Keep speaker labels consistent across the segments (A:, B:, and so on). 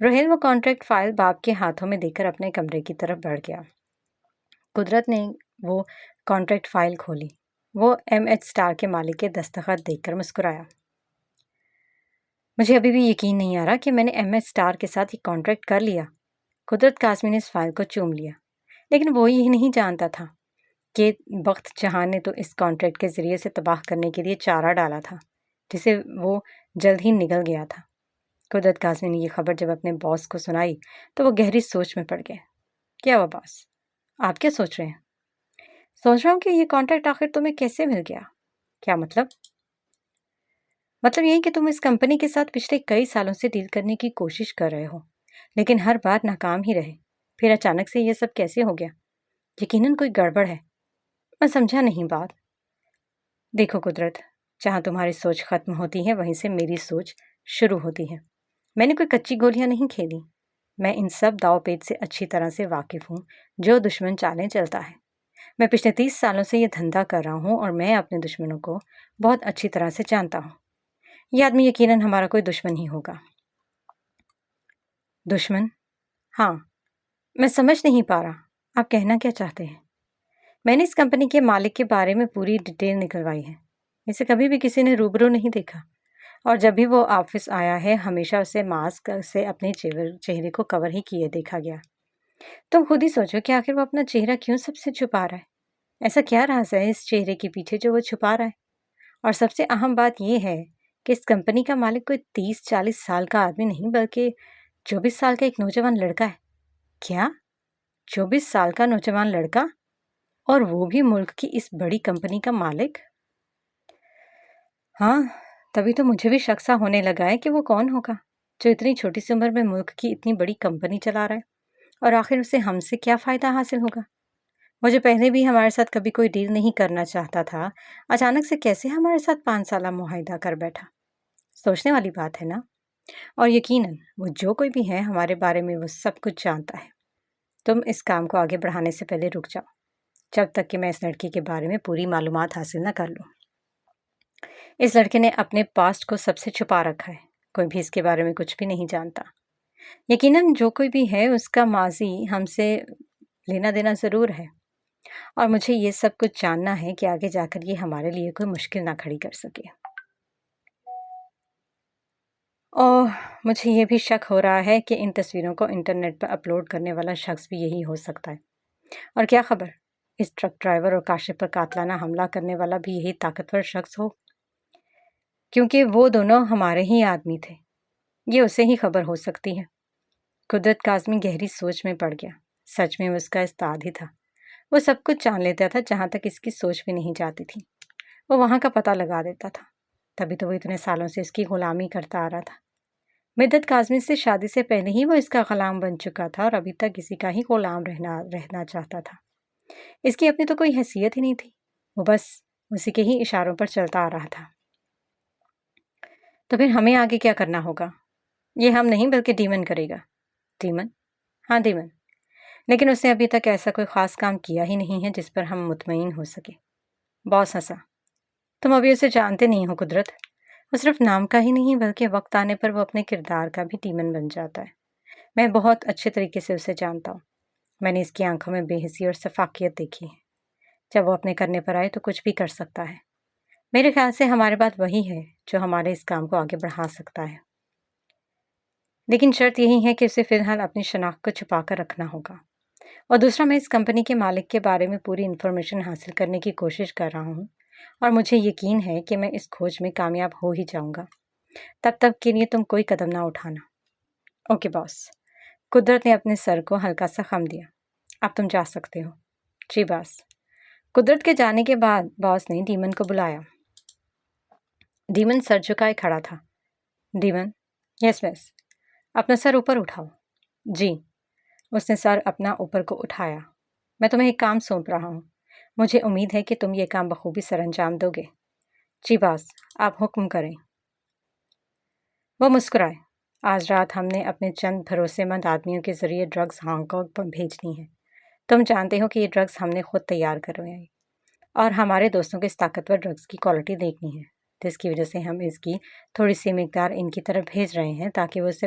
A: روہیل وہ contract file باپ کے ہاتھوں میں دے کر اپنے کمرے کی طرف بڑھ گیا۔ قدرت نے وہ کانٹریکٹ فائل کھولی۔ وہ MS اسٹار کے مالک کے دستخط دیکھ کر مسکرایا۔ مجھے ابھی بھی یقین نہیں آ رہا کہ میں نے MS اسٹار کے ساتھ یہ کانٹریکٹ کر لیا۔ قدرت قاسمی نے اس فائل کو چوم لیا، لیکن وہ یہ نہیں جانتا تھا کہ بخت جہاں نے تو اس کانٹریکٹ کے ذریعے سے تباہ کرنے کے لیے چارہ ڈالا تھا، جسے وہ جلد ہی نگل گیا تھا۔ قدرت قاسمی نے یہ خبر جب اپنے باس کو سنائی تو وہ گہری سوچ میں پڑ گئے۔ کیا ہوا باس؟ آپ کیا سوچ رہے ہیں؟ سوچ رہا ہوں کہ یہ کانٹریکٹ آخر تمہیں کیسے مل گیا؟ کیا مطلب؟ مطلب یہی کہ تم اس کمپنی کے ساتھ پچھلے کئی سالوں سے ڈیل کرنے کی کوشش کر رہے ہو، لیکن ہر بار ناکام ہی رہے۔ پھر اچانک سے یہ سب کیسے ہو گیا؟ یقیناً کوئی گڑبڑ ہے۔ میں سمجھا نہیں بات۔ دیکھو قدرت، جہاں تمہاری سوچ ختم ہوتی ہے وہیں سے میری سوچ شروع ہوتی ہے۔ میں نے کوئی کچی گولیاں نہیں کھیلی۔ میں ان سب داؤ پیچ سے اچھی طرح سے واقف ہوں جو دشمن چالیں چلتا ہے۔ میں پچھلے 30 سالوں سے یہ دھندا کر رہا ہوں اور میں اپنے دشمنوں کو بہت اچھی طرح سے جانتا ہوں۔ یہ آدمی یقیناً ہمارا کوئی دشمن ہی ہوگا۔ دشمن؟ ہاں، میں سمجھ نہیں پا رہا آپ کہنا کیا چاہتے ہیں۔ میں نے اس کمپنی کے مالک کے بارے میں پوری ڈیٹیل نکلوائی ہے۔ اسے کبھی بھی کسی نے روبرو نہیں دیکھا، اور جب بھی وہ آفس آیا ہے ہمیشہ اسے ماسک سے اپنے چہرے کو کور ہی کیے دیکھا گیا۔ تم خود ہی سوچو کہ آخر وہ اپنا چہرہ کیوں سب سے چھپا رہا ہے؟ ایسا کیا راز ہے اس چہرے کے پیچھے جو وہ چھپا رہا ہے؟ اور سب سے اہم بات یہ ہے کہ اس کمپنی کا مالک کوئی 30-40 سال کا آدمی نہیں بلکہ 24 سال کا ایک نوجوان لڑکا ہے۔ کیا؟ 24 سال کا نوجوان لڑکا؟ اور وہ بھی ملک کی اس بڑی کمپنی کا مالک؟ ہاں، تبھی تو مجھے بھی شک سا ہونے لگا ہے کہ وہ کون ہوگا جو اتنی چھوٹی سی عمر میں ملک کی اتنی بڑی کمپنی چلا رہا ہے، اور آخر اسے ہم سے کیا فائدہ حاصل ہوگا؟ مجھے پہلے بھی ہمارے ساتھ کبھی کوئی ڈیل نہیں کرنا چاہتا تھا، اچانک سے کیسے ہمارے ساتھ 5 سالہ معاہدہ کر بیٹھا؟ سوچنے والی بات ہے نا؟ اور یقیناً وہ جو کوئی بھی ہے ہمارے بارے میں وہ سب کچھ جانتا ہے۔ تم اس کام کو آگے بڑھانے سے پہلے رک جاؤ جب تک کہ میں اس لڑکی کے بارے میں پوری معلومات حاصل نہ کر لوں۔ اس لڑکے نے اپنے پاسٹ کو سب سے چھپا رکھا ہے، کوئی بھی اس کے بارے میں کچھ بھی نہیں جانتا۔ یقیناً جو کوئی بھی ہے اس کا ماضی ہم سے لینا دینا ضرور ہے، اور مجھے یہ سب کچھ جاننا ہے کہ آگے جا کر یہ ہمارے لیے کوئی مشکل نہ کھڑی کر سکے۔ اور مجھے یہ بھی شک ہو رہا ہے کہ ان تصویروں کو انٹرنیٹ پر اپلوڈ کرنے والا شخص بھی یہی ہو سکتا ہے، اور کیا خبر اس ٹرک ڈرائیور اور کاشف پر قاتلانہ حملہ کرنے والا بھی یہی طاقتور شخص ہو، کیونکہ وہ دونوں ہمارے ہی آدمی تھے۔ یہ اسے ہی خبر ہو سکتی ہے۔ قدرت قاسمی گہری سوچ میں پڑ گیا۔ سچ میں وہ اس کا استاد ہی تھا۔ وہ سب کچھ جان لیتا تھا جہاں تک اس کی سوچ بھی نہیں جاتی تھی۔ وہ وہاں کا پتہ لگا دیتا تھا، تبھی تو وہ اتنے سالوں سے اس کی غلامی کرتا آ رہا تھا۔ مدت قاسمی سے شادی سے پہلے ہی وہ اس کا غلام بن چکا تھا، اور ابھی تک کسی کا ہی غلام رہنا چاہتا تھا۔ اس کی اپنی تو کوئی حیثیت ہی نہیں تھی، وہ بس اسی کے ہی اشاروں پر چلتا آ رہا تھا۔ تو پھر ہمیں آگے کیا کرنا ہوگا؟ یہ ہم نہیں بلکہ ڈیمن کرے گا۔ ڈیمن؟ ہاں ڈیمن، لیکن اس نے ابھی تک ایسا کوئی خاص کام کیا ہی نہیں ہے جس پر ہم مطمئن ہو سکے۔ باس ہنسا۔ تم ابھی اسے جانتے نہیں ہو قدرت۔ وہ صرف نام کا ہی نہیں بلکہ وقت آنے پر وہ اپنے کردار کا بھی ڈیمن بن جاتا ہے۔ میں بہت اچھے طریقے سے اسے جانتا ہوں۔ میں نے اس کی آنکھوں میں بے حسی اور شفافیت دیکھی ہے۔ جب وہ اپنے کرنے پر آئے تو کچھ بھی کر سکتا ہے۔ میرے خیال سے ہمارے بات وہی ہے جو ہمارے اس کام کو آگے بڑھا سکتا ہے، لیکن شرط یہی ہے کہ اسے فی الحال اپنی شناخت کو چھپا کر رکھنا ہوگا، اور دوسرا میں اس کمپنی کے مالک کے بارے میں پوری انفارمیشن حاصل کرنے کی کوشش کر رہا ہوں، اور مجھے یقین ہے کہ میں اس کھوج میں کامیاب ہو ہی جاؤں گا۔ تب تک کے لیے تم کوئی قدم نہ اٹھانا۔ اوکے باس۔ قدرت نے اپنے سر کو ہلکا سا خم دیا۔ اب تم جا سکتے ہو۔ جی باس۔ قدرت کے جانے کے بعد باس نے ڈیمن کو بلایا۔ ڈیمن سر جھکائے کھڑا تھا۔ ڈیمن؟ یس مس۔ اپنا سر اوپر اٹھاؤ۔ جی۔ اس نے سر اپنا اوپر کو اٹھایا۔ میں تمہیں ایک کام سونپ رہا ہوں، مجھے امید ہے کہ تم یہ کام بخوبی سر انجام دو گے۔ جی باس، آپ حکم کریں۔ وہ مسکرائے۔ آج رات ہم نے اپنے چند بھروسے مند آدمیوں کے ذریعے ڈرگز ہانگ کانگ پر بھیجنی ہے۔ تم جانتے ہو کہ یہ ڈرگز ہم نے خود تیار کروائے، اور ہمارے دوستوں کو اس طاقتور ڈرگز کی کوالٹی دیکھنی ہے، جس کی وجہ سے ہم اس کی تھوڑی سی مقدار ان کی طرف بھیج رہے ہیں تاکہ وہ اسے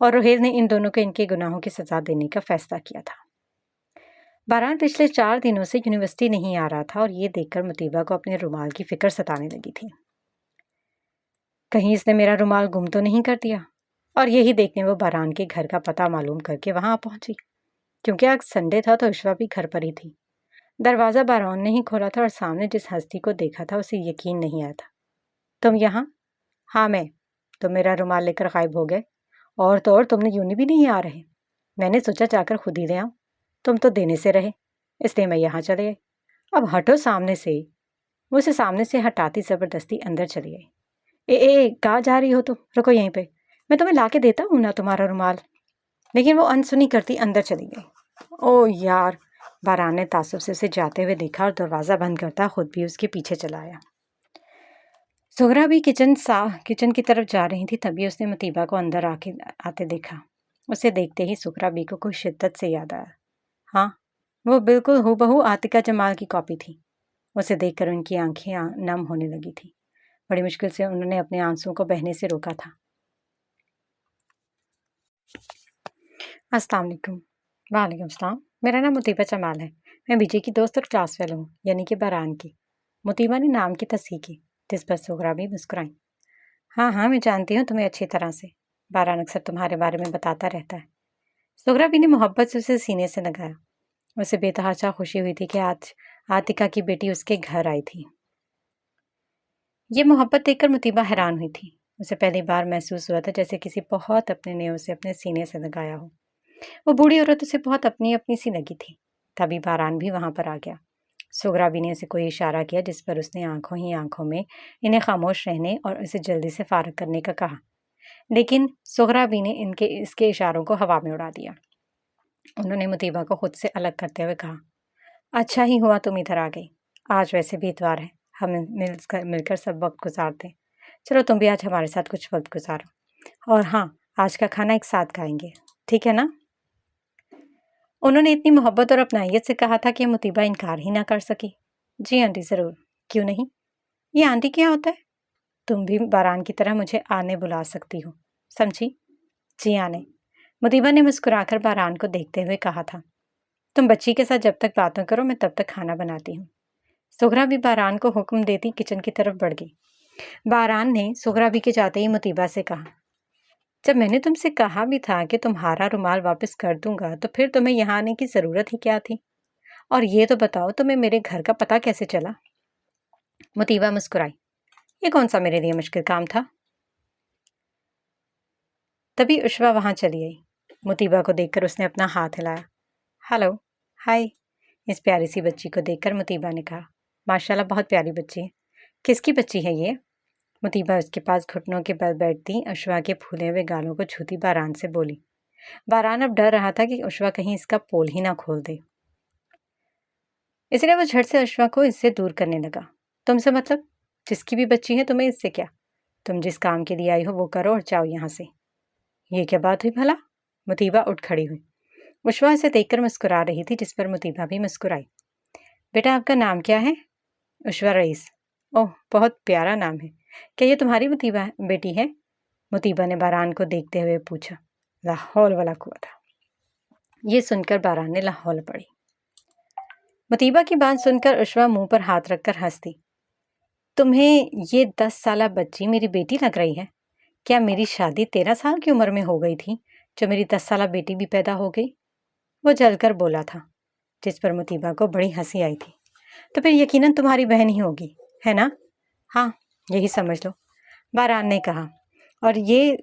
A: اور روہیل نے ان دونوں کو ان کے گناہوں کی سزا دینے کا فیصلہ کیا تھا۔ باران پچھلے 4 دنوں سے یونیورسٹی نہیں آ رہا تھا اور یہ دیکھ کر مطیبہ کو اپنے رومال کی فکر ستانے لگی تھی۔ کہیں اس نے میرا رومال گم تو نہیں کر دیا؟ اور یہی دیکھنے وہ باران کے گھر کا پتہ معلوم کر کے وہاں پہنچی۔ کیونکہ آج سنڈے تھا تو عشوہ بھی گھر پر ہی تھی۔ دروازہ باران نے ہی کھولا تھا اور سامنے جس ہستی کو دیکھا تھا اسے یقین نہیں آیا تھا۔ تم یہاں؟ ہاں میں۔ تم میرا رومال لے کر غائب ہو گئے، اور تو اور تم نے یونی بھی نہیں آ رہے۔ میں نے سوچا جا کر خود ہی لے آؤں، تم تو دینے سے رہے، اس لیے میں یہاں چلے گئی۔ اب ہٹو سامنے سے۔ وہ اسے سامنے سے ہٹاتی زبردستی اندر چلی گئی۔ کہاں جا رہی ہو تم؟ رکو یہیں پہ، میں تمہیں لا کے دیتا ہوں نا تمہارا رومال۔ لیکن وہ انسنی کرتی اندر چلی گئی۔ او یار! باران نے تعصب سے اسے جاتے ہوئے دیکھا اور دروازہ بند کرتا خود بھی اس کے پیچھے چلا آیا۔ زہرا بھی کچن کی طرف جا رہی تھی، تبھی اس نے مطیبہ کو اندر آتے دیکھا۔ اسے دیکھتے ہی زہرا بی کو کوئی شدت سے یاد آیا۔ ہاں، وہ بالکل ہو بہو عاتکہ جمال کی کاپی تھی۔ اسے دیکھ کر ان کی آنکھیں نم ہونے لگی تھی۔ بڑی مشکل سے انہوں نے اپنے آنسوں کو بہنے سے روکا تھا۔ السلام علیکم۔ وعلیکم السلام۔ میرا نام مطیبہ جمال ہے، میں بی جے کی دوست اور کلاس فیلو ہوں، یعنی کہ باران کی۔ مطیبہ نے نام کی تصحیح کی، جس پر زہرا بھی مسکرائیں۔ ہاں میں جانتی ہوں تمہیں اچھی طرح سے، باران اکثر تمہارے بارے میں بتاتا رہتا ہے۔ زہرا بھی نے محبت سے اسے سینے سے لگایا۔ اسے بے تحاشا خوشی ہوئی تھی کہ آج عاتکہ کی بیٹی اس کے گھر آئی تھی۔ یہ محبت دیکھ کر مطیبہ حیران ہوئی تھی۔ اسے پہلی بار محسوس ہوا تھا جیسے کسی بہت اپنے نے اسے اپنے سینے سے لگایا ہو۔ وہ بوڑھی عورت اسے بہت اپنی سی لگی تھی۔ تبھی باران بھی وہاں پر آ گیا۔ زہرا بھی نے اسے کوئی اشارہ کیا، جس پر اس نے آنکھوں میں انہیں خاموش رہنے اور اسے جلدی سے فارغ کرنے کا کہا، لیکن زہرا بھی نے اس کے اشاروں کو ہوا میں اڑا دیا۔ انہوں نے مطیبہ کو خود سے الگ کرتے ہوئے کہا، اچھا ہی ہوا تم ادھر آ گئی، آج ویسے بھی اتوار ہے، ہم مل کر سب وقت گزارتے ہیں۔ چلو تم بھی آج ہمارے ساتھ کچھ وقت گزارو، اور ہاں، آج کا کھانا ایک ساتھ کھائیں گے، ٹھیک ہے نا؟ انہوں نے اتنی محبت اور اپنائیت سے کہا تھا کہ مطیبہ انکار ہی نہ کر سکی۔ جی آنٹی ضرور، کیوں نہیں؟ یہ آنٹی کیا ہوتا ہے؟ تم بھی باران کی طرح مجھے آنے بلا سکتی ہو، سمجھی؟ جی آنے، مطیبہ نے مسکرا کر باران کو دیکھتے ہوئے کہا تھا۔ تم بچی کے ساتھ جب تک باتیں کرو میں تب تک کھانا بناتی ہوں۔ زہرا بھی باران کو حکم دیتی کچن کی طرف بڑھ گئی۔ باران نے زہرا بھی کے جاتے ہی مطیبہ سے کہا، جب میں نے تم سے کہا بھی تھا کہ تمہارا رومال واپس کر دوں گا تو پھر تمہیں یہاں آنے کی ضرورت ہی کیا تھی؟ اور یہ تو بتاؤ تمہیں میرے گھر کا پتہ کیسے چلا؟ مطیبہ مسکرائی، یہ کون سا میرے لیے مشکل کام تھا؟ تبھی عشوہ وہاں چلی آئی۔ مطیبہ کو دیکھ کر اس نے اپنا ہاتھ ہلایا۔ ہیلو، ہائے۔ اس پیاری سی بچی کو دیکھ کر مطیبہ نے کہا، ماشاءاللہ بہت پیاری بچی ہے۔ کس کی بچی ہے یہ؟ مطیبہ اس کے پاس گھٹنوں کے بل بیٹھتی عشوہ کے پھولے ہوئے گالوں کو چھوتی باران سے بولی۔ باران اب ڈر رہا تھا کہ عشوہ کہیں اس کا پول ہی نہ کھول دے، اس لیے وہ جھٹ سے عشوہ کو اس سے دور کرنے لگا۔ تم سے مطلب؟ جس کی بھی بچی ہے تمہیں اس سے کیا؟ تم جس کام کے لیے آئی ہو وہ کرو اور جاؤ یہاں سے۔ یہ کیا بات ہوئی بھلا؟ مطیبہ اٹھ کھڑی ہوئی۔ عشوہ اسے دیکھ کر مسکرا رہی تھی، جس پر مطیبہ بھی مسکرائی۔ بیٹا آپ کا نام کیا ہے؟ عشوہ رئیس۔ اوہ، بہت پیارا نام ہے۔ کیا یہ تمہاری مطیبہ بیٹی ہے؟ مطیبہ نے باران کو دیکھتے ہوئے پوچھا۔ لا حول ولا قوت۔ یہ سن کر باران نے لاہول پڑی۔ مطیبہ کی بات سن کر عشوہ منہ پر ہاتھ رکھ کر ہنس دی۔ تمہیں یہ 10 سالہ بچی میری بیٹی لگ رہی ہے؟ کیا میری شادی 13 سال کی عمر میں ہو گئی تھی جو میری 10 سالہ بیٹی بھی پیدا ہو گئی؟ وہ جل کر بولا تھا، جس پر مطیبہ کو بڑی ہنسی آئی تھی۔ تو پھر یقیناً تمہاری بہن ہی ہوگی، ہے نا؟ ہاں، یہی سمجھ لو، باران نے کہا۔ اور یہ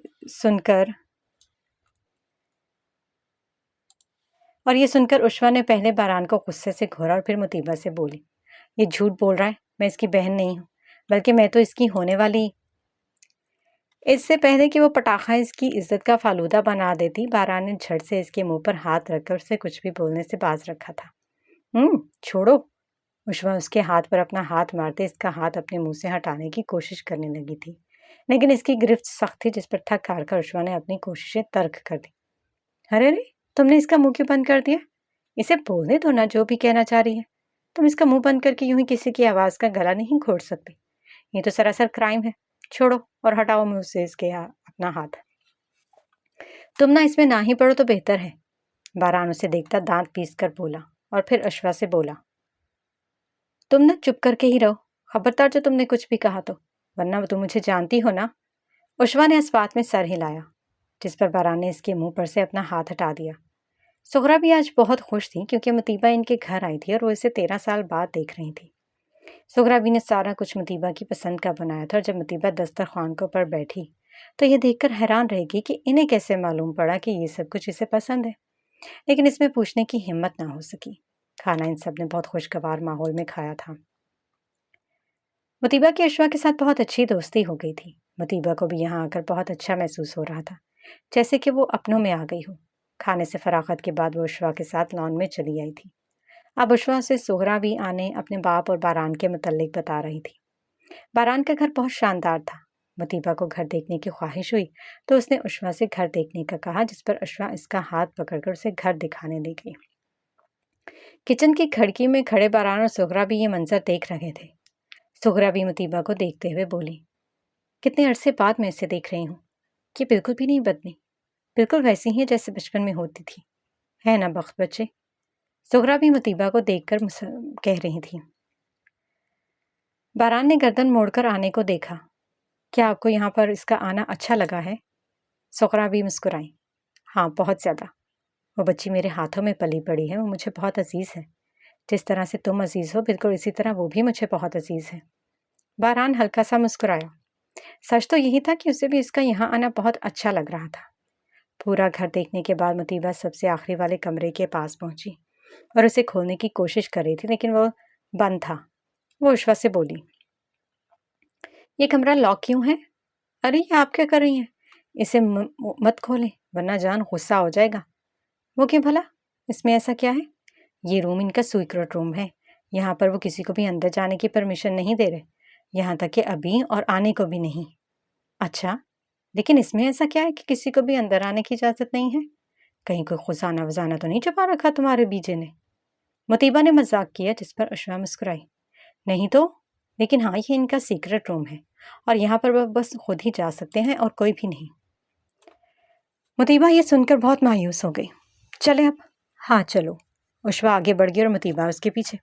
A: سن کر عشوہ نے پہلے باران کو غصے سے گھورا اور پھر مطیبہ سے بولی، یہ جھوٹ بول رہا ہے، میں اس کی بہن نہیں ہوں، بلکہ میں تو اس کی ہونے والی۔ اس سے پہلے کہ وہ پٹاخہ اس کی عزت کا فالودہ بنا دیتی، باران نے جھٹ سے اس کے منہ پر ہاتھ رکھ کر اسے کچھ بھی بولنے سے باز رکھا تھا۔ چھوڑو۔ عشوہ اس کے ہاتھ پر اپنا ہاتھ مارتے اس کا ہاتھ اپنے منہ سے ہٹانے کی کوشش کرنے لگی تھی، لیکن اس کی گرفت سخت تھی، جس پر تھک ہار کر عشوہ نے اپنی کوششیں ترک کر دی۔ ارے تم نے اس کا منہ کیوں بند کر دیا؟ اسے بولنے دو نا جو بھی کہنا چاہ رہی ہے۔ تم اس کا منہ بند کر کے یوں ہی کسی کی آواز کا گلا نہیں گھونٹ سکتی، یہ تو سراسر کرائم ہے۔ چھوڑو اور ہٹاؤ منہ سے اس کے اپنا ہاتھ۔ تم نہ اس میں نہ ہی پڑھو تو بہتر ہے، باران اسے دیکھتا دانت پیس کر بولا، اور پھر اشوا سے بولا، تم نہ چپ کر کے ہی رہو، خبردار جو تم نے کچھ بھی کہا تو، ورنہ تم مجھے جانتی ہو نا۔ اشوا نے اس بات میں سر ہلایا، جس پر باران نے اس کے منہ پر سے اپنا ہاتھ ہٹا دیا۔ سغرا بھی آج بہت خوش تھی کیونکہ مطیبہ ان کے گھر آئی تھی اور وہ اسے 13 سال بعد دیکھ رہی تھی۔ سغرا بھی نے سارا کچھ مطیبہ کی پسند کا بنایا تھا، اور جب مطیبہ دسترخوان کے اوپر بیٹھی تو یہ دیکھ کر حیران رہے گی کہ انہیں کیسے معلوم پڑا کہ یہ سب کچھ اسے پسند ہے، لیکن اس میں پوچھنے کی ہمت نہ ہو سکی۔ کھانا ان سب نے بہت خوشگوار ماحول میں کھایا تھا۔ مطیبہ کی اشوا کے ساتھ بہت اچھی دوستی ہو گئی تھی۔ مطیبہ کو بھی یہاں آ کر بہت اچھا محسوس ہو رہا تھا، جیسے کہ وہ اپنوں میں آ گئی ہو۔ کھانے سے فراغت کے بعد وہ اشوا کے ساتھ لان میں چلی آئی تھی۔ اب اشوا سے سغرا بھی آنے اپنے باپ اور باران کے متعلق بتا رہی تھی۔ باران کا گھر بہت شاندار تھا۔ مطیبہ کو گھر دیکھنے کی خواہش ہوئی تو اس نے اشوا سے گھر دیکھنے کا کہا، جس پر اشوا اس کا ہاتھ پکڑ کر اسے گھر دکھانے لے گئی۔ کچن کی کھڑکی میں کھڑے باران اور سغرا بھی یہ منظر دیکھ رہے تھے۔ سغرا بھی مطیبہ کو دیکھتے ہوئے بولی، کتنے عرصے بعد میں اسے دیکھ رہی ہوں، یہ بالکل بھی نہیں بدلی، بالکل ویسی ہی ہے جیسے بچپن میں ہوتی تھی، ہے نا بخت بچے؟ سغرا بھی مطیبہ کو دیکھ کر کہہ رہی تھی۔ باران نے گردن موڑ کر آنے کو دیکھا، کیا آپ کو یہاں پر اس کا آنا اچھا لگا ہے؟ سغرا بھی مسکرائی، ہاں بہت زیادہ، وہ بچی میرے ہاتھوں میں پلی پڑی ہے، وہ مجھے بہت عزیز ہے، جس طرح سے تم عزیز ہو بالکل اسی طرح وہ بھی مجھے بہت عزیز ہے۔ باران ہلکا سا مسکرایا۔ سچ تو یہی تھا کہ اسے بھی اس کا یہاں آنا بہت اچھا لگ رہا تھا۔ پورا گھر دیکھنے کے بعد مطیبہ سب سے آخری والے کمرے کے پاس پہنچی اور اسے کھولنے کی کوشش کر رہی تھی، لیکن وہ بند تھا۔ وہ اشوا سے بولی، یہ کمرہ لاک کیوں ہے؟ ارے یہ آپ کیا کر رہی ہیں؟ اسے مت کھولیں ورنہ جان غصہ ہو جائے گا۔ وہ کیوں بھلا؟ اس میں ایسا کیا ہے؟ یہ روم ان کا سیکرٹ روم ہے، یہاں پر وہ کسی کو بھی اندر جانے کی پرمیشن نہیں دے رہے، یہاں تک کہ ابھی اور آنے کو بھی نہیں۔ اچھا، لیکن اس میں ایسا کیا ہے کہ کسی کو بھی اندر آنے کی اجازت نہیں ہے؟ کہیں کوئی خزانہ وزانہ تو نہیں چھپا رکھا تمہارے بیجے نے؟ مطیبہ نے مذاق کیا، جس پر اشوا مسکرائی، نہیں تو، لیکن ہاں یہ ان کا سیکرٹ روم ہے اور یہاں پر وہ بس خود ہی جا سکتے ہیں اور کوئی بھی نہیں۔ مطیبہ یہ سن کر بہت مایوس ہو گئی۔ چلے اب؟ ہاں چلو۔ اشوا آگے بڑھ گئی اور مطیبہ اس کے پیچھے،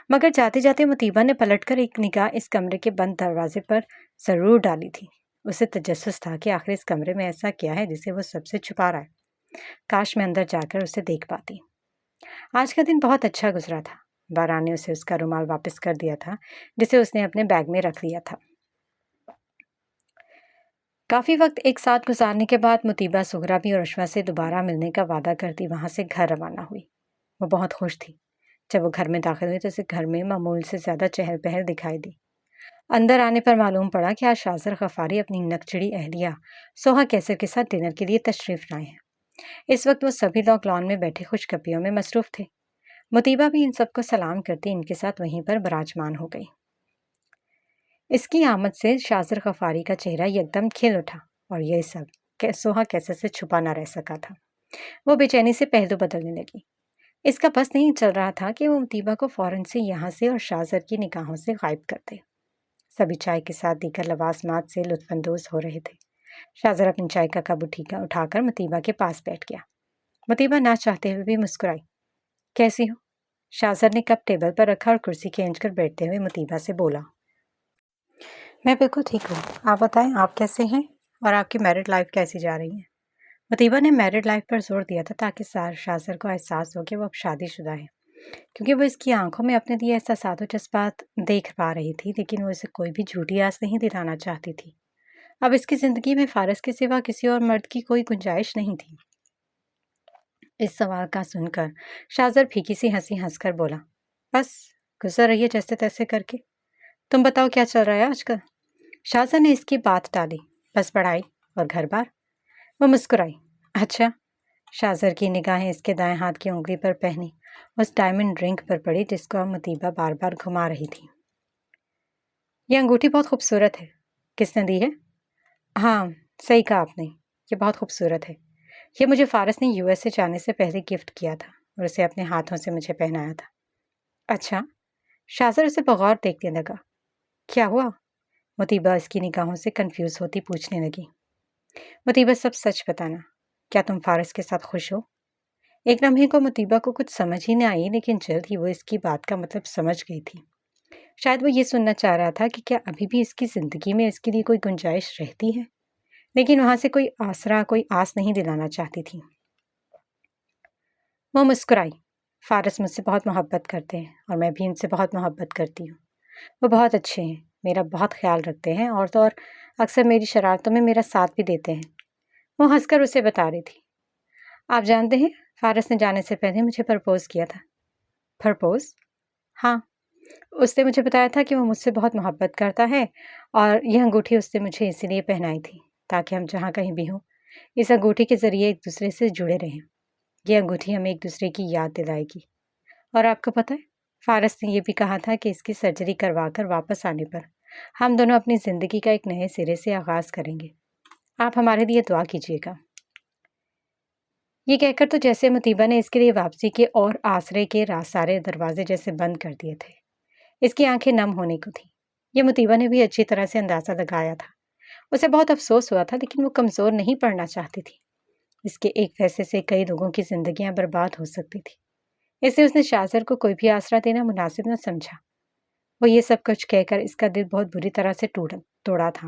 A: مگر جاتے جاتے مطیبہ نے پلٹ کر ایک نگاہ اس کمرے کے بند دروازے پر ضرور ڈالی تھی۔ اسے تجسس تھا کہ آخر اس کمرے میں ایسا کیا ہے جسے وہ سب سے چھپا رہا ہے۔ کاش میں اندر جا کر اسے دیکھ پاتی۔ آج کا دن بہت اچھا گزرا تھا۔ باران نے اسے اس کا رومال واپس کر دیا تھا جسے اس نے اپنے بیگ میں رکھ لیا تھا۔ کافی وقت ایک ساتھ گزارنے کے بعد مطیبہ سغرا بھی اور اشوا سے دوبارہ ملنے کا وعدہ کرتی وہاں سے گھر روانہ ہوئی۔ وہ بہت خوش تھی۔ جب وہ گھر میں داخل ہوئی تو اسے گھر میں معمول سے زیادہ چہل پہل دکھائی دی۔ اندر آنے پر معلوم پڑا کہ آج شازر غفاری اپنی نکچڑی اہلیہ سوہا کیسر کے ساتھ ڈنر کے لیے تشریف لائے ہیں۔ اس وقت وہ سبھی لوگ لان میں بیٹھے خوش گپیوں میں مصروف تھے۔ مطیبہ بھی ان سب کو سلام کرتی ان کے ساتھ وہیں پر براجمان ہو گئی۔ اس کی آمد سے شازر غفاری کا چہرہ یکدم کھل اٹھا اور یہ سب سوہا کیسر سے چھپا نہ رہ سکا تھا۔ وہ بے چینی سے پہلو بدلنے لگی۔ اس کا بس نہیں چل رہا تھا کہ وہ مطیبہ کو فوراً سے یہاں سے اور شازر کی نگاہوں سے غائب کر دے۔ سبھی چائے کے ساتھ دیگر لوازمات سے لطف اندوز ہو رہے تھے۔ شازر اپنی چائے کا کپ اٹھا کر مطیبہ کے پاس بیٹھ گیا۔ مطیبہ نہ چاہتے ہوئے بھی مسکرائی۔ کیسی ہو؟ شازر نے کپ ٹیبل پر رکھا اور کرسی کھینچ کر بیٹھتے ہوئے مطیبہ سے بولا۔ میں بالکل ٹھیک ہوں، آپ بتائیں آپ کیسے ہیں اور آپ کی میرڈ لائف کیسی جا رہی ہے؟ مطیبہ نے میرڈ لائف پر زور دیا تھا تاکہ شازر کو احساس ہو کہ وہ اب شادی شدہ ہے، کیونکہ وہ اس کی آنکھوں میں اپنے لیے احساسات و جذبات دیکھ پا رہی تھی، لیکن وہ اسے کوئی بھی جھوٹی آس نہیں دلانا چاہتی تھی۔ اب اس کی زندگی میں فارس کے سوا کسی اور مرد کی کوئی گنجائش نہیں تھی۔ اس سوال کا سن کر شازر پھیکی سی ہنسی ہنس کر بولا، بس گزر رہی ہے جیسے تیسے کر کے، تم بتاؤ کیا چل رہا ہے آج کل؟ شازر نے اس کی بات ٹالی، بس پڑھائی اور گھر بار۔ وہ مسکرائی، اچھا۔ شازر کی نگاہیں اس کے دائیں ہاتھ کی انگلی پر پہنی اس ڈائمنڈ رنگ پر پڑی جس کو مطیبہ بار بار گھما رہی تھی۔ یہ انگوٹھی بہت خوبصورت ہے، کس نے دی ہے؟ ہاں صحیح کہا آپ نے، یہ بہت خوبصورت ہے، یہ مجھے فارس نے US سے جانے سے پہلے گفٹ کیا تھا اور اسے اپنے ہاتھوں سے مجھے پہنایا تھا۔ اچھا؟ شازر اسے بغور دیکھنے لگا۔ کیا ہوا؟ مطیبہ اس کی نگاہوں سے کنفیوز ہوتی پوچھنے لگی۔ مطیبہ سب سچ بتانا، کیا تم فارس کے ساتھ خوش ہو؟ ایک لمحے کو مطیبہ کو کچھ سمجھ ہی نہ آئی، لیکن جلد ہی وہ اس کی بات کا مطلب سمجھ گئی تھی۔ شاید وہ یہ سننا چاہ رہا تھا کہ کیا ابھی بھی اس کی زندگی میں اس کے لیے کوئی گنجائش رہتی ہے، لیکن وہاں سے کوئی آسرا، کوئی آس نہیں دلانا چاہتی تھی۔ وہ مسکرائی۔ فارس مجھ سے بہت محبت کرتے ہیں اور میں بھی ان سے بہت محبت کرتی ہوں۔ وہ بہت اچھے ہیں، میرا بہت خیال رکھتے ہیں اور تو اور اکثر میری شرارتوں میں میرا ساتھ بھی دیتے ہیں۔ وہ ہنس کر اسے بتا رہی تھی۔ آپ جانتے ہیں، فارس نے جانے سے پہلے مجھے پرپوز کیا تھا۔ پرپوز؟ ہاں، اس نے مجھے بتایا تھا کہ وہ مجھ سے بہت محبت کرتا ہے اور یہ انگوٹھی اس نے مجھے اسی لیے پہنائی تھی تاکہ ہم جہاں کہیں بھی ہوں اس انگوٹھی کے ذریعے ایک دوسرے سے جڑے رہیں۔ یہ انگوٹھی ہمیں ایک دوسرے کی یاد دلائے گی۔ اور آپ کو پتہ ہے، فارس نے یہ بھی کہا تھا کہ اس کی سرجری کروا کر واپس آنے پر ہم دونوں اپنی زندگی کا ایک نئے سرے سے آغاز کریں گے۔ آپ ہمارے لیے دعا کیجیے گا۔ یہ کہہ کر تو جیسے مطیبہ نے اس کے لیے واپسی کے اور آسرے کے سارے دروازے جیسے بند کر دیے تھے۔ اس کی آنکھیں نم ہونے کو تھیں۔ یہ مطیبہ نے بھی اچھی طرح سے اندازہ لگایا تھا۔ اسے بہت افسوس ہوا تھا، لیکن وہ کمزور نہیں پڑنا چاہتی تھی۔ اس کے ایک فیصلے سے کئی لوگوں کی زندگیاں برباد ہو سکتی تھی، اس لیے اس نے شاذر کو کوئی بھی آسرا دینا مناسب نہ سمجھا۔ وہ یہ سب کچھ کہہ کر اس کا دل بہت بری طرح سے توڑا تھا۔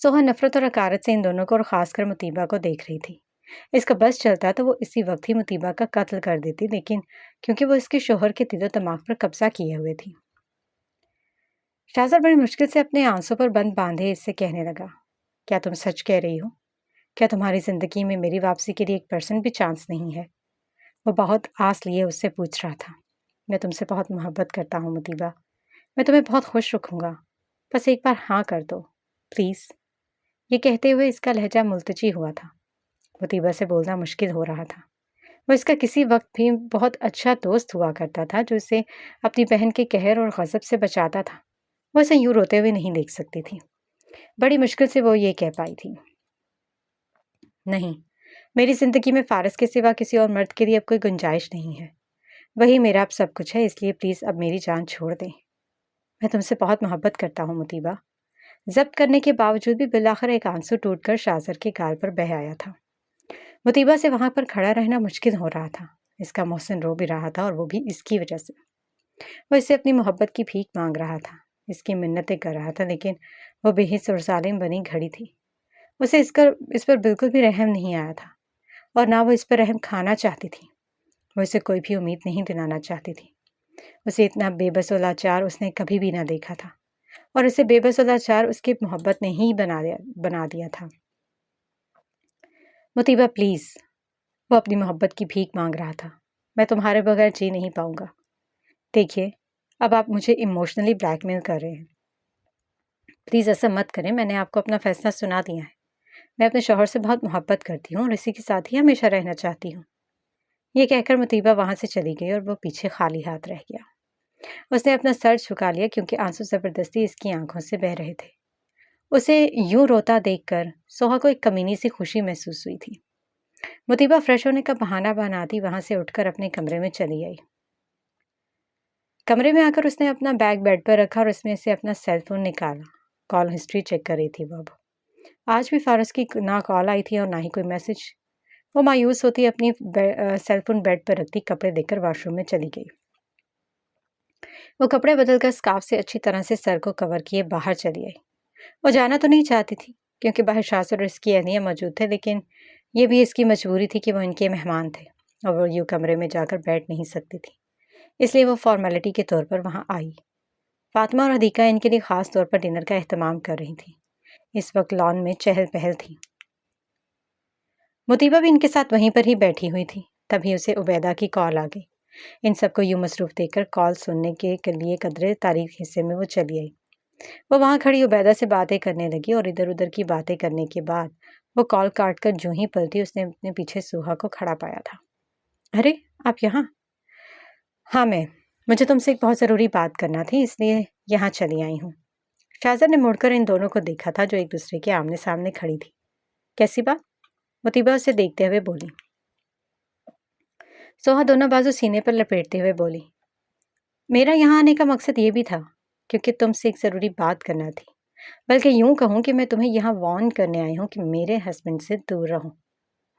A: سوہا نفرت اور حقارت سے ان دونوں کو اور خاص کر مطیبہ کو دیکھ رہی تھی۔ اس کا بس چلتا تو وہ اسی وقت ہی مطیبہ کا قتل کر دیتی، لیکن کیونکہ وہ اس کے شوہر کے دل و دماغ پر قبضہ کیے ہوئے تھی۔ شاذر بڑی مشکل سے اپنے آنسوں پر بند باندھے اس سے کہنے لگا، کیا تم سچ کہہ رہی ہو؟ کیا تمہاری زندگی میں میری واپسی کے لیے 1% بھی چانس نہیں ہے؟ وہ بہت آس لیے اس سے پوچھ رہا تھا۔ میں تم سے بہت محبت کرتا ہوں مطیبہ، میں تمہیں بہت خوش رکھوں گا، بس ایک بار ہاں کر دو پلیز۔ یہ کہتے ہوئے اس کا لہجہ ملتجی ہوا تھا۔ مطیبہ سے بولنا مشکل ہو رہا تھا۔ وہ اس کا کسی وقت بھی بہت اچھا دوست ہوا کرتا تھا جو اسے اپنی بہن کے قہر اور غضب سے بچاتا تھا۔ وہ اسے یوں روتے ہوئے نہیں دیکھ سکتی تھی۔ بڑی مشکل سے وہ یہ کہہ پائی تھی، نہیں، میری زندگی میں فارس کے سوا کسی اور مرد کے لیے اب کوئی گنجائش نہیں ہے۔ وہی میرا اب سب کچھ ہے، اس لیے پلیز اب میری جان چھوڑ دیں۔ میں تم سے بہت محبت کرتا ہوں مطیبہ۔ ضبط کرنے کے باوجود بھی بالآخر ایک آنسو ٹوٹ کر شاذر کے گال پر بہہ آیا تھا۔ مطیبہ سے وہاں پر کھڑا رہنا مشکل ہو رہا تھا۔ اس کا محسن رو بھی رہا تھا اور وہ بھی اس کی وجہ سے۔ وہ اس سے اپنی محبت کی بھیک مانگ رہا تھا، اس کی منتیں کر رہا تھا، لیکن وہ بے حس اور ظالم بنی کھڑی تھی۔ اسے اس پر بالکل بھی رحم نہیں آیا تھا اور نہ وہ اس پر رحم کھانا چاہتی تھی۔ وہ اسے کوئی بھی امید نہیں دلانا چاہتی تھی۔ اسے اتنا بے بس و لاچار اس نے کبھی بھی نہ دیکھا تھا، اور اسے بے بس و لاچار اس کی محبت نے ہی بنا دیا تھا۔ مطیبہ پلیز، وہ اپنی محبت کی بھیک مانگ رہا تھا، میں تمہارے بغیر جی نہیں پاؤں گا۔ دیکھیے، اب آپ مجھے ایموشنلی بلیک میل کر رہے ہیں۔ پلیز ایسا مت کریں، میں نے آپ کو اپنا فیصلہ سنا دیا ہے۔ میں اپنے شوہر سے بہت محبت کرتی ہوں اور اسی کے ساتھ ہی ہمیشہ رہنا چاہتی ہوں۔ یہ کہہ کر مطیبہ وہاں سے چلی گئی اور وہ پیچھے خالی ہاتھ رہ گیا۔ اس نے اپنا سر جھکا لیا کیونکہ آنسو زبردستی اس کی آنکھوں سے بہہ رہے تھے۔ اسے یوں روتا دیکھ کر سوہا کو ایک کمینی سی خوشی محسوس ہوئی تھی۔ مطیبہ فریش ہونے کا بہانہ بناتی وہاں سے اٹھ کر اپنے کمرے میں چلی آئی۔ کمرے میں آ کر اس نے اپنا بیگ بیڈ پر رکھا اور اس میں سے اپنا سیل فون نکالا۔ کال ہسٹری چیک کر رہی تھی وہ اب۔ آج بھی فارس کی نہ کال آئی تھی اور نہ ہی کوئی میسج۔ وہ مایوس ہوتی اپنی سیل فون بیڈ پر رکھتی، کپڑے دے کر واش روم میں چلی گئی۔ وہ کپڑے بدل کر اسکارف سے اچھی طرح سے سر کو کور کیے باہر چلی آئی۔ وہ جانا تو نہیں چاہتی تھی کیونکہ باہر شاذر اور اس کی اہلیہ موجود تھے، لیکن یہ بھی اس کی مجبوری تھی کہ وہ ان کے مہمان تھے اور وہ یوں کمرے میں جا کر بیٹھ نہیں سکتی تھی، اس لیے وہ فارمیلٹی کے طور پر وہاں آئی۔ فاطمہ اور حدیقہ ان کے لیے خاص طور پر ڈنر کا اہتمام کر رہی تھیں۔ اس وقت لان میں چہل پہل تھی۔ مطیبہ بھی ان کے ساتھ وہیں پر ہی بیٹھی ہوئی تھی، تبھی اسے عبیدہ کی کال آ گئی۔ ان سب کو یوں مصروف دیکھ کر کال سننے کے لیے قدرے تاریخ حصے میں وہ چلی آئی۔ وہ وہاں کھڑی عبیدہ سے باتیں کرنے لگی اور ادھر ادھر کی باتیں کرنے کے بعد وہ کال کاٹ کر جوں ہی پلٹی اس نے اپنے پیچھے سوہا کو کھڑا پایا تھا۔ ارے آپ یہاں؟ ہاں مجھے تم سے ایک بہت ضروری بات کرنا تھی، اس لیے یہاں چلی آئی ہوں۔ شاذر نے مڑ کر ان دونوں کو دیکھا تھا جو ایک دوسرے کے آمنے سامنے کھڑی تھی۔ کیسی بات؟ مطیبہ اسے دیکھتے ہوئے بولی۔ سوہا دونوں بازو سینے پر لپیٹتے ہوئے بولی، میرا یہاں آنے کا مقصد یہ بھی تھا کیونکہ تم سے ایک ضروری بات کرنا تھی، بلکہ یوں کہوں کہ میں تمہیں یہاں وارن کرنے آئی ہوں کہ میرے ہسبینڈ سے دور رہو۔